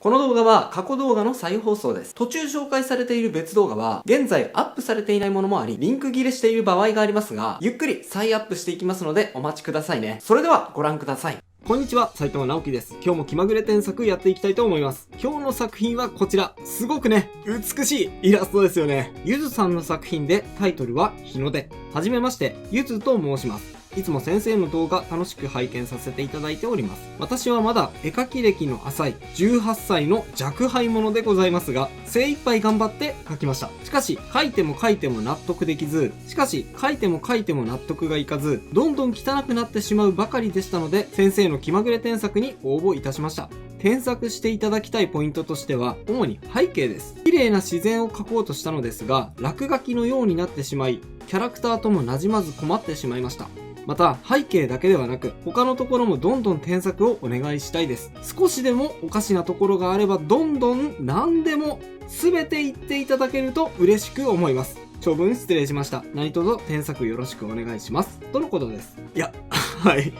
この動画は過去動画の再放送です。途中紹介されている別動画は、現在アップされていないものもあり、リンク切れしている場合がありますが、ゆっくり再アップしていきますのでお待ちくださいね。それではご覧ください。こんにちは、斉藤直樹です。今日も気まぐれ添削やっていきたいと思います。今日の作品はこちら。すごくね、美しいイラストですよね。ゆずさんの作品でタイトルは日の出。はじめまして、ゆずと申します。いつも先生の動画楽しく拝見させていただいております。私はまだ絵描き歴の浅い18歳の若輩者でございますが、精一杯頑張って描きました。しかし、描いても描いても納得できず、描いても描いても納得がいかず、どんどん汚くなってしまうばかりでしたので、先生の気まぐれ添削に応募いたしました。添削していただきたいポイントとしては、主に背景です。綺麗な自然を描こうとしたのですが、落書きのようになってしまい、キャラクターとも馴染まず困ってしまいました。また、背景だけではなく、他のところもどんどん添削をお願いしたいです。少しでもおかしなところがあれば、どんどん何でも全て言っていただけると嬉しく思います。長文失礼しました。何卒添削よろしくお願いします。とのことです。いや、はい。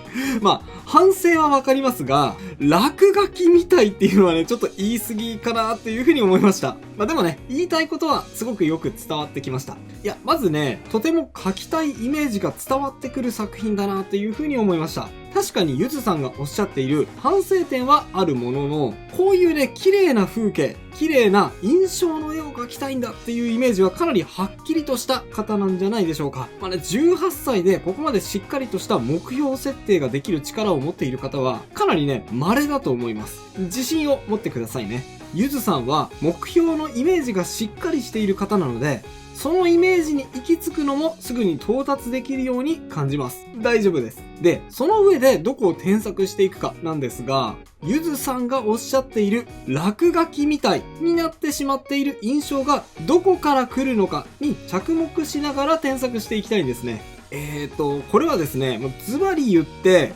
まあ、反省はわかりますが、落書きみたいっていうのはね、ちょっと言い過ぎかなっていうふうに思いました。まあでもね、言いたいことはすごくよく伝わってきました。いや、まずね、とても描きたいイメージが伝わってくる作品だなっていうふうに思いました。確かにゆずさんがおっしゃっている反省点はあるものの、こういうね、綺麗な風景、綺麗な印象の絵を描きたいんだっていうイメージはかなりはっきりとした方なんじゃないでしょうか。まあね、18歳でここまでしっかりとした目標設定ができる力を持っている方は、かなりね、稀だと思います。自信を持ってくださいね。ゆずさんは目標のイメージがしっかりしている方なので、そのイメージに行き着くのもすぐに到達できるように感じます。大丈夫です。で、その上でどこを添削していくかなんですが、ゆずさんがおっしゃっている落書きみたいになってしまっている印象がどこから来るのかに着目しながら添削していきたいんですね。これはですね、ズバリ言って、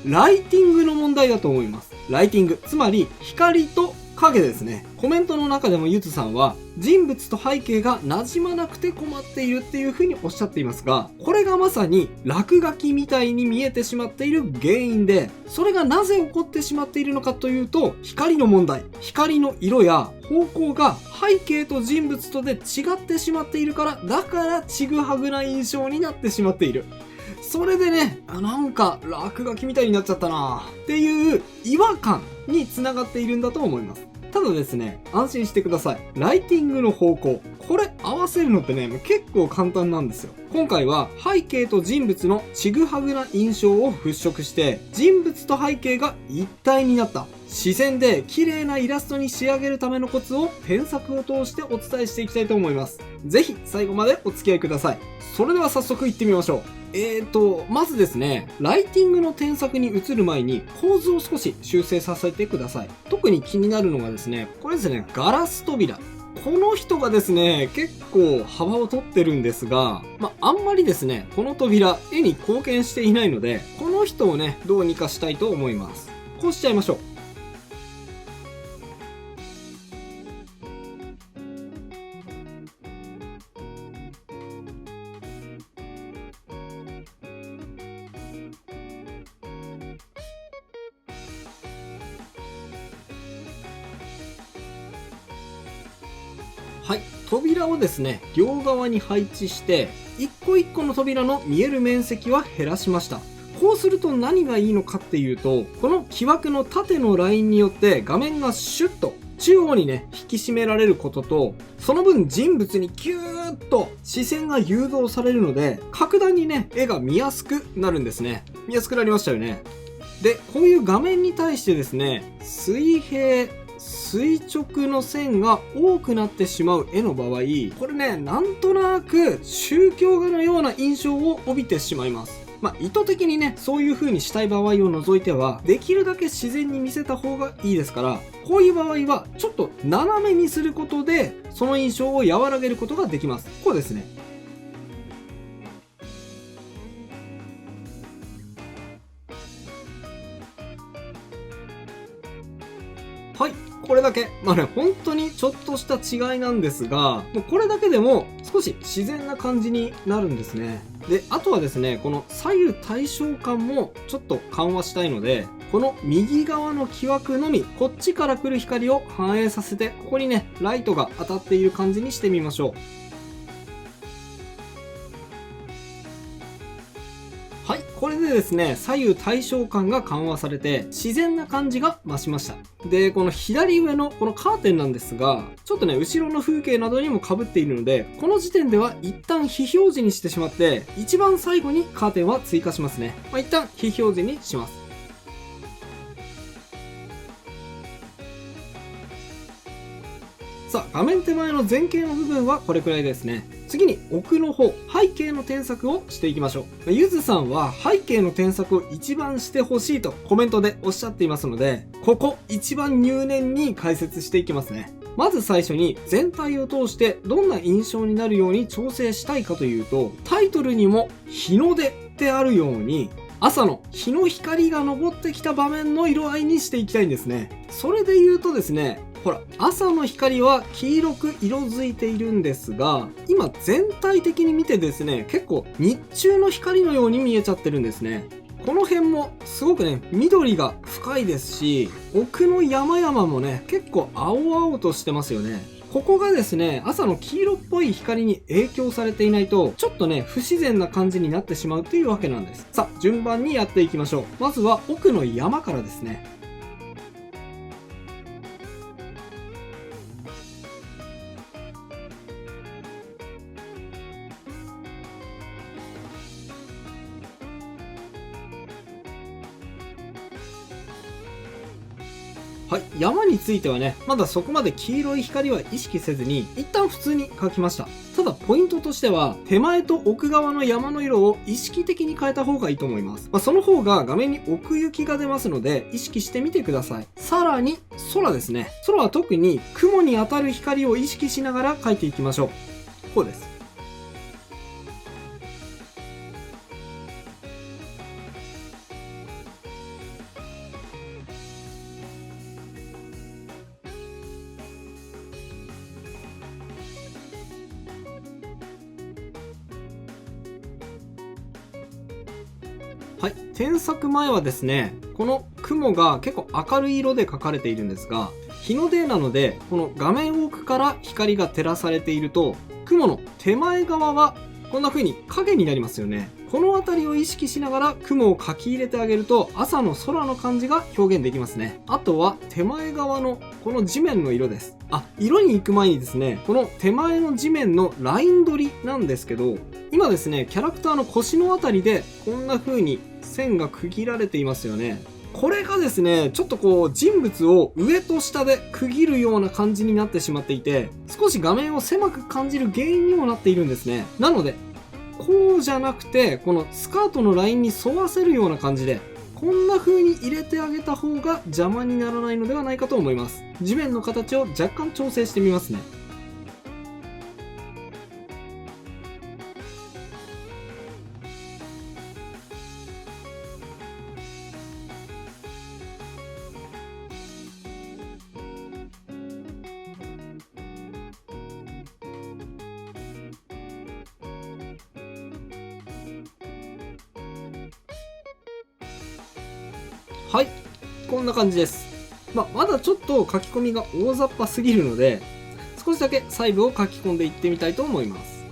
ライティングの問題だと思います。ライティング。つまり、光と影ですね。コメントの中でもゆずさんは、人物と背景が馴染まなくて困っているっていう風におっしゃっていますが、これがまさに落書きみたいに見えてしまっている原因で、それがなぜ起こってしまっているのかというと、光の問題。光の色や方向が背景と人物とで違ってしまっているから、だからちぐはぐな印象になってしまっている。それでね、なんか落書きみたいになっちゃったなっていう違和感につながっているんだと思います。ただですね、安心してください。ライティングの方向。これ合わせるのってね、結構簡単なんですよ。今回は背景と人物のちぐはぐな印象を払拭して、人物と背景が一体になった。自然で綺麗なイラストに仕上げるためのコツを添削を通してお伝えしていきたいと思います。ぜひ最後までお付き合いください。それでは早速行ってみましょう。まずですね、ライティングの添削に移る前に構図を少し修正させてください。特に気になるのがですね、これですね、ガラス扉。この人がですね、結構幅を取ってるんですが、あんまりですね、この扉、絵に貢献していないので、この人をね、どうにかしたいと思います。こうしちゃいましょう。はい、扉をですね、両側に配置して、一個一個の扉の見える面積は減らしました。こうすると何がいいのかっていうと、この木枠の縦のラインによって画面がシュッと中央にね、引き締められることと、その分人物にキューッと視線が誘導されるので、格段にね、絵が見やすくなるんですね。見やすくなりましたよね。で、こういう画面に対してですね、水平、垂直の線が多くなってしまう絵の場合、これね、なんとなく宗教画のような印象を帯びてしまいます。意図的にね、そういう風にしたい場合を除いては、できるだけ自然に見せた方がいいですから、こういう場合は、ちょっと斜めにすることで、その印象を和らげることができます。こうですね。はい。これだけ。本当にちょっとした違いなんですが、もうこれだけでも少し自然な感じになるんですね。で、あとはですね、この左右対称感もちょっと緩和したいので、この右側の木枠のみ、こっちから来る光を反映させて、ここにね、ライトが当たっている感じにしてみましょう。はい、これでですね、左右対称感が緩和されて、自然な感じが増しました。で、この左上のこのカーテンなんですが、ちょっとね、後ろの風景などにも被っているので、この時点では一旦非表示にしてしまって、一番最後にカーテンは追加しますね。一旦非表示にします。さあ、画面手前の前景の部分はこれくらいですね。次に奥の方、背景の添削をしていきましょう。ゆずさんは背景の添削を一番してほしいとコメントでおっしゃっていますので、ここ一番入念に解説していきますね。まず最初に全体を通してどんな印象になるように調整したいかというと、タイトルにも日の出ってあるように、朝の日の光が昇ってきた場面の色合いにしていきたいんですね。それで言うとですね、ほら、朝の光は黄色く色づいているんですが、今全体的に見てですね、結構日中の光のように見えちゃってるんですね。この辺もすごくね、緑が深いですし、奥の山々もね、結構青々としてますよね。ここがですね、朝の黄色っぽい光に影響されていないと、ちょっとね、不自然な感じになってしまうというわけなんです。さあ、順番にやっていきましょう。まずは奥の山からですね。はい、山についてはね、まだそこまで黄色い光は意識せずに、一旦普通に描きました。ただ、ポイントとしては、手前と奥側の山の色を意識的に変えた方がいいと思います。その方が画面に奥行きが出ますので、意識してみてください。さらに、空ですね。空は特に雲に当たる光を意識しながら描いていきましょう。こうです。はい。添削前はですね、この雲が結構明るい色で描かれているんですが、日の出なので、この画面奥から光が照らされていると、雲の手前側はこんな風に影になりますよね。この辺りを意識しながら雲を描き入れてあげると、朝の空の感じが表現できますね。あとは手前側のこの地面の色です。色に行く前にですね、この手前の地面のライン取りなんですけど、今ですね、キャラクターの腰のあたりでこんな風に線が区切られていますよね。これがですね、ちょっとこう人物を上と下で区切るような感じになってしまっていて、少し画面を狭く感じる原因にもなっているんですね。なので、こうじゃなくて、このスカートのラインに沿わせるような感じで、こんな風に入れてあげた方が邪魔にならないのではないかと思います。地面の形を若干調整してみますね。はい、こんな感じです。まだちょっと書き込みが大雑把すぎるので、少しだけ細部を書き込んでいってみたいと思います。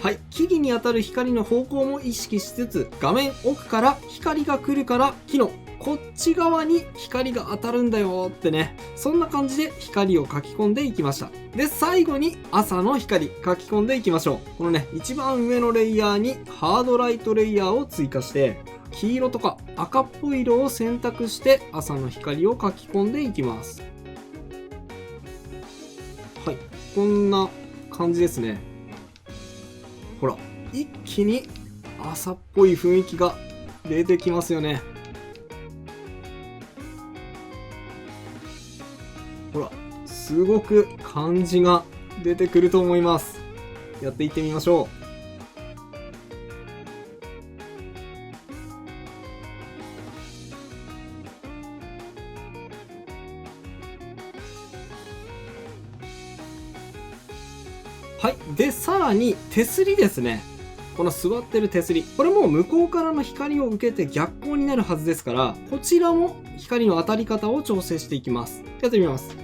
はい、木々に当たる光の方向も意識しつつ、画面奥から光が来るから木のこっち側に光が当たるんだよってね、そんな感じで光を書き込んでいきました。で、最後に朝の光書き込んでいきましょう。このね、一番上のレイヤーにハードライトレイヤーを追加して、黄色とか赤っぽい色を選択して朝の光を書き込んでいきます。はい、こんな感じですね。ほら、一気に朝っぽい雰囲気が出てきますよね。ほら、すごく感じが出てくると思います。やっていってみましょう。はい。で、さらに手すりですね。この座ってる手すり。これも向こうからの光を受けて逆光になるはずですから、こちらも光の当たり方を調整していきます。やってみます。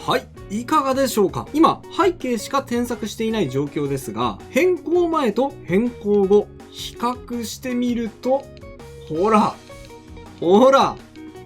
はい。いかがでしょうか？今、背景しか添削していない状況ですが、変更前と変更後、比較してみると、ほら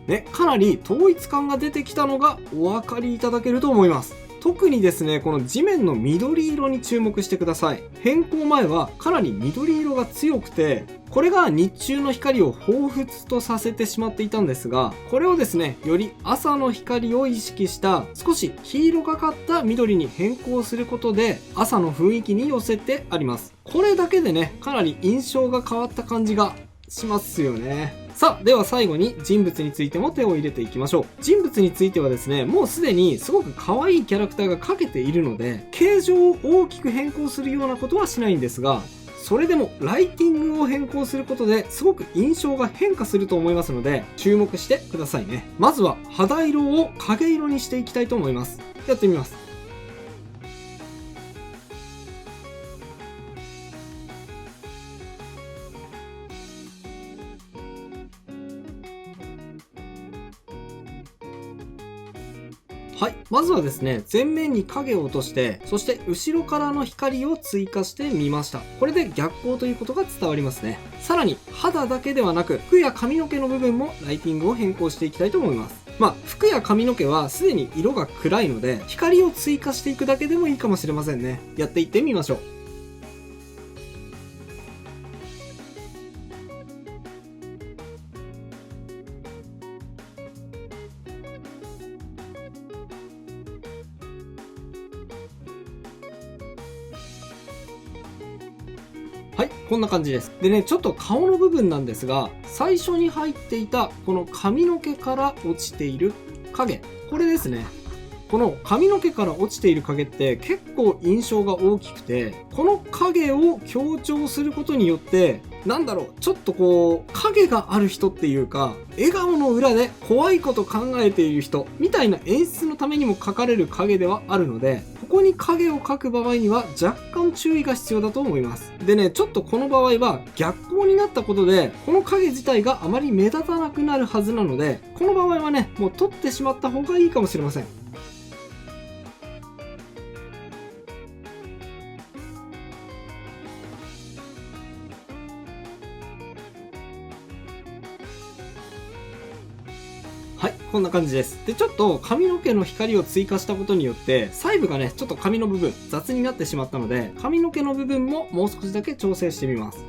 ね、かなり統一感が出てきたのがお分かりいただけると思います。特にですね、この地面の緑色に注目してください。変更前はかなり緑色が強くて、これが日中の光を彷彿とさせてしまっていたんですが、これをですね、より朝の光を意識した少し黄色がかった緑に変更することで、朝の雰囲気に寄せてあります。これだけでね、かなり印象が変わった感じがしますよね。さあ、では最後に人物についても手を入れていきましょう。人物についてはですね、もうすでにすごく可愛いキャラクターが描けているので、形状を大きく変更するようなことはしないんですが、それでもライティングを変更することですごく印象が変化すると思いますので、注目してくださいね。まずは肌色を影色にしていきたいと思います。やってみます。はい。まずはですね、前面に影を落として、そして後ろからの光を追加してみました。これで逆光ということが伝わりますね。さらに、肌だけではなく、服や髪の毛の部分もライティングを変更していきたいと思います。服や髪の毛はすでに色が暗いので、光を追加していくだけでもいいかもしれませんね。やっていってみましょう。はい、こんな感じです。でね、ちょっと顔の部分なんですが、最初に入っていたこの髪の毛から落ちている影、これですね。この髪の毛から落ちている影って結構印象が大きくて、この影を強調することによって、ちょっとこう、影がある人っていうか、笑顔の裏で怖いこと考えている人、みたいな演出のためにも描かれる影ではあるので、ここに影を描く場合には若干注意が必要だと思います。でね、ちょっとこの場合は逆光になったことで、この影自体があまり目立たなくなるはずなので、この場合はね、もう取ってしまった方がいいかもしれません。はい、こんな感じです。で、ちょっと髪の毛の光を追加したことによって、細部がね、ちょっと髪の部分、雑になってしまったので、髪の毛の部分ももう少しだけ調整してみます。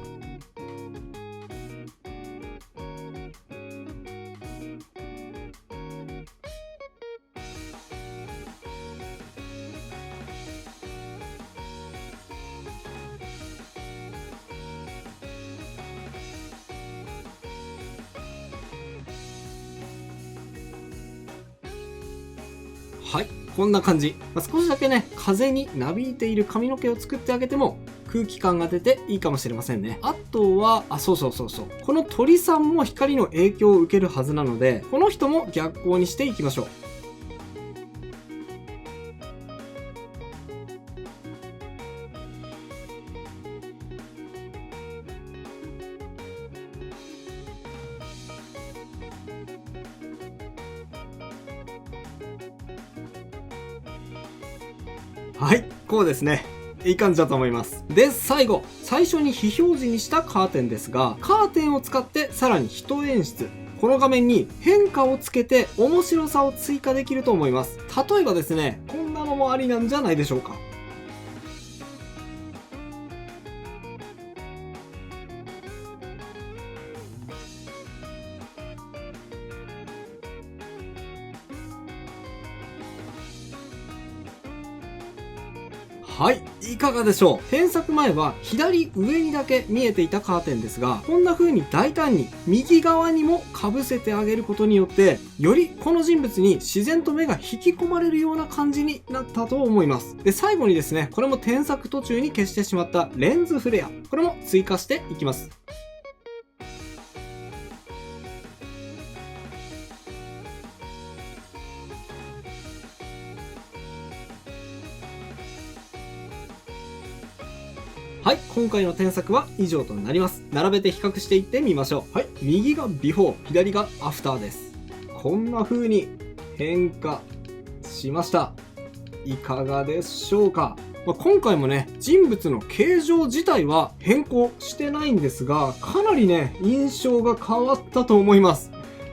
はい、こんな感じ。少しだけね、風になびいている髪の毛を作ってあげても、空気感が出ていいかもしれませんね。あとは、そう。この鳥さんも光の影響を受けるはずなので、この人も逆光にしていきましょう。はい、こうですね。いい感じだと思います。で、最初に非表示にしたカーテンですが、カーテンを使ってさらに人演出。この画面に変化をつけて面白さを追加できると思います。例えばですね、こんなのもありなんじゃないでしょうか。はい、いかがでしょう。添削前は左上にだけ見えていたカーテンですが、こんな風に大胆に右側にも被せてあげることによって、よりこの人物に自然と目が引き込まれるような感じになったと思います。で、最後にですね、これも添削途中に消してしまったレンズフレア、これも追加していきます。はい、今回の添削は以上となります。並べて比較していってみましょう。はい、右がビフォー、左がアフターです。こんな風に変化しました。いかがでしょうか。今回もね、人物の形状自体は変更してないんですが、かなりね、印象が変わったと思います。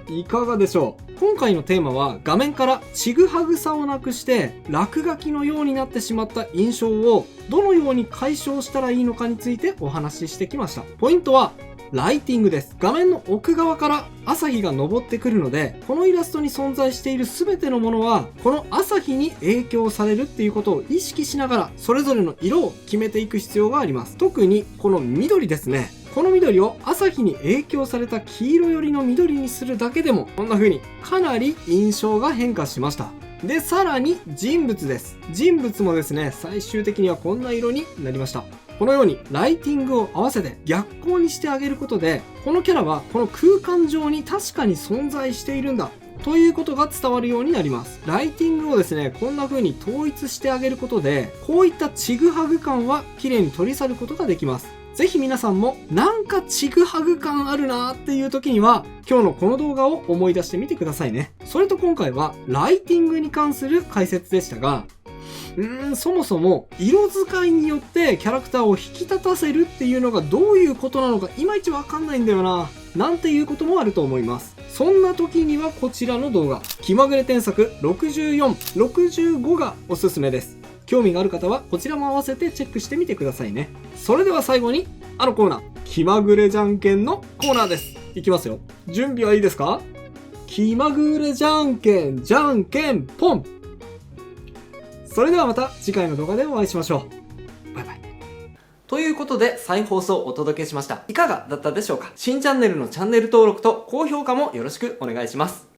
いかがでしょう。今回のテーマは画面からちぐはぐさをなくして落書きのようになってしまった印象をどのように解消したらいいのかについてお話ししてきました。ポイントはライティングです。画面の奥側から朝日が昇ってくるので、このイラストに存在している全てのものはこの朝日に影響されるっていうことを意識しながらそれぞれの色を決めていく必要があります。特にこの緑ですね。この緑を朝日に影響された黄色寄りの緑にするだけでもこんな風にかなり印象が変化しました。で、さらに人物です。人物もですね、最終的にはこんな色になりました。このようにライティングを合わせて逆光にしてあげることで、このキャラはこの空間上に確かに存在しているんだということが伝わるようになります。ライティングをですね、こんな風に統一してあげることで、こういったちぐはぐ感は綺麗に取り去ることができます。ぜひ皆さんもなんかちぐはぐ感あるなーっていう時には今日のこの動画を思い出してみてくださいね。それと今回はライティングに関する解説でしたが、そもそも色使いによってキャラクターを引き立たせるっていうのがどういうことなのかいまいちわかんないんだよななんていうこともあると思います。そんな時にはこちらの動画気まぐれ添削64、65がおすすめです。興味がある方はこちらも合わせてチェックしてみてくださいね。それでは最後にあのコーナー、気まぐれじゃんけんのコーナーです。いきますよ。準備はいいですか？気まぐれじゃんけんじゃんけんポン。それではまた次回の動画でお会いしましょう。バイバイ。ということで再放送をお届けしました。いかがだったでしょうか？新チャンネルのチャンネル登録と高評価もよろしくお願いします。